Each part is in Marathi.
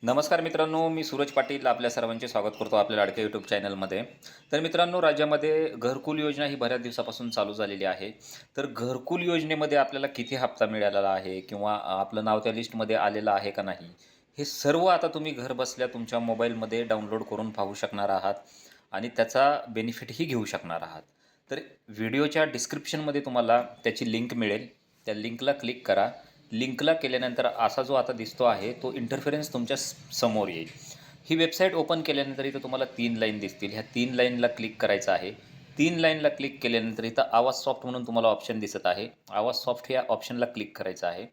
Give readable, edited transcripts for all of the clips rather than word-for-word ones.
नमस्कार मित्रांनो, मी सूरज पाटील आपल्या सर्वांचे स्वागत करतो आपल्या लाडक्या यूट्यूब चॅनलमध्ये. तर मित्रांनो, राज्यामध्ये घरकुल योजना ही बऱ्याच दिवसापासून चालू झालेली आहे. तर घरकुल योजनेमध्ये आपल्याला किती हप्ता मिळालेला आहे किंवा आपलं नाव त्या लिस्टमध्ये आलेलं आहे का नाही, हे सर्व आता तुम्ही घरबसल्या तुमच्या मोबाईलमध्ये डाउनलोड करून पाहू शकणार आहात आणि त्याचा बेनिफिटही घेऊ शकणार आहात. तर व्हिडिओच्या डिस्क्रिप्शनमध्ये तुम्हाला त्याची लिंक मिळेल. त्या लिंकला क्लिक करा. लिंकला केल्यानंतर असा जो आता दिसतो आहे तो इंटरफेरन्स तुमच्या समोर येईल. ही वेबसाईट ओपन केल्यानंतर इथं तुम्हाला 3 लाईन दिसतील. ह्या 3 लाईनला क्लिक करायचं आहे. 3 लाईनला क्लिक केल्यानंतर इथं आवाज सॉफ्ट म्हणून तुम्हाला ऑप्शन दिसत आहे. आवाज सॉफ्ट या ऑप्शनला क्लिक करायचं आहे.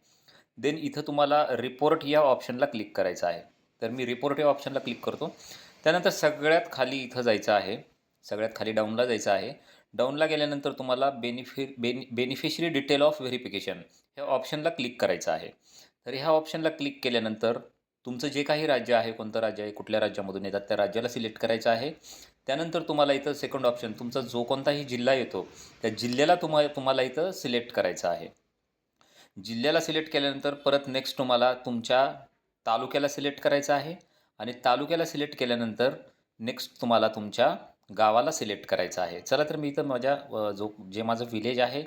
देन इथं तुम्हाला रिपोर्ट या ऑप्शनला क्लिक करायचं आहे. तर मी रिपोर्ट या ऑप्शनला क्लिक करतो. त्यानंतर सगळ्यात खाली इथं जायचं आहे. सगळ्यात खाली डाऊनला जायचं आहे. डाऊनला गेल्यानंतर तुम्हाला बेनिफिशरी डिटेल ऑफ व्हेरिफिकेशन ह्या ऑप्शनला क्लिक करायचं आहे. तर ह्या ऑप्शनला क्लिक केल्यानंतर तुमचं जे काही राज्य आहे, कोणतं राज्य आहे, कुठल्या राज्यामधून येतात त्या राज्याला सिलेक्ट करायचं आहे. त्यानंतर तुम्हाला इथं सेकंड ऑप्शन तुमचा जो कोणताही जिल्हा येतो त्या जिल्ह्याला तुम्हाला इथं सिलेक्ट करायचं आहे. जिल्ह्याला सिलेक्ट केल्यानंतर परत नेक्स्ट तुम्हाला तुमच्या तालुक्याला सिलेक्ट करायचं आहे आणि तालुक्याला सिलेक्ट केल्यानंतर नेक्स्ट तुम्हाला तुमच्या गावाला सिलेक्ट करायचं आहे. चला तर मी इथं माझ्या जे माझं विलेज आहे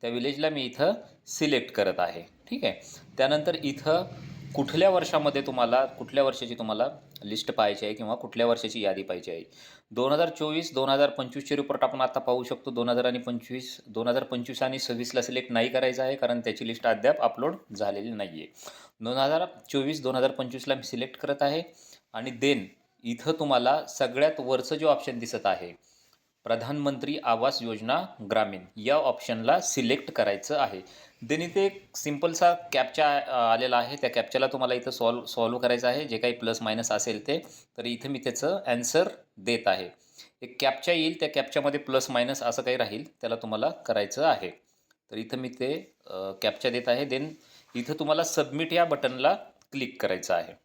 त्या विलेजला मी इथं सिलेक्ट करत आहे. ठीक आहे. त्यानंतर इथं कुठल्या वर्षाची तुम्हाला लिस्ट पाहायची आहे किंवा कुठल्या वर्षाची यादी पाहिजे आहे. 2024-2025चे रिपोर्ट आपण आता पाहू शकतो. 2025 आणि 26ला सिलेक्ट नाही करायचं आहे कारण त्याची लिस्ट अद्याप अपलोड झालेली नाही आहे. 2024-2025ला मी सिलेक्ट करत आहे आणि देन इथं तुम्हाला सगळ्यात वरचं जे ऑप्शन दिसत आहे, प्रधानमंत्री आवास योजना ग्रामीण या ऑप्शनला सिलेक्ट करायचं आहे. देन इथे एक सिम्पलसा कॅप्चा आलेला आहे. त्या कॅप्चाला तुम्हाला इथं सॉल्व्ह करायचं आहे. जे काही प्लस मायनस असेल ते. तर इथं मी त्याचं ॲन्सर देत आहे. एक कॅप्चा येईल, त्या कॅप्चामध्ये प्लस मायनस असं काही राहील, त्याला तुम्हाला करायचं आहे. तर इथं मी ते कॅप्चा देत आहे. देन इथं तुम्हाला सबमिट या बटनला क्लिक करायचं आहे.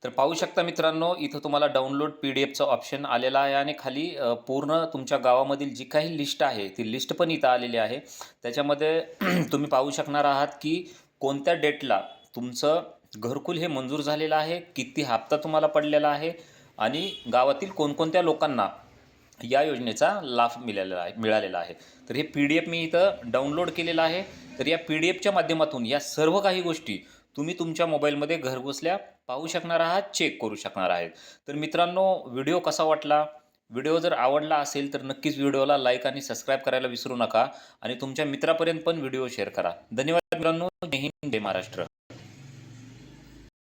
तर पाहू शकता मित्रांनो, इथं तुम्हाला डाउनलोड PDF ऑप्शन आलेला आहे आणि खाली पूर्ण तुमच्या गावामधील जी काही लिस्ट आहे ती लिस्ट पण इथं आलेली आहे. त्याच्यामध्ये तुम्ही पाहू शकणार आहात की कोणत्या डेटला तुमचं घरकुल हे मंजूर झालेलं आहे, किती हप्ता तुम्हाला पडलेला आहे आणि गावातील कोणकोणत्या लोकांना या योजनेचा लाभ मिळालेला आहे. तर हे PDF मी इथं डाउनलोड केलेलं आहे. तर या PDFच्या माध्यमातून या सर्व काही गोष्टी तुम्ही तुमच्या मोबाईलमध्ये घरबसल्या पाहू शकणार आहात, चेक करू शकणार आहेत. तर मित्रांनो, व्हिडिओ कसा वाटला? व्हिडिओ जर आवडला असेल तर नक्कीच व्हिडिओला लाईक आणि सबस्क्राईब करायला विसरू नका आणि तुमच्या मित्रापर्यंत पण व्हिडिओ शेअर करा. धन्यवाद मित्रांनो. जय हिंद, जय महाराष्ट्र.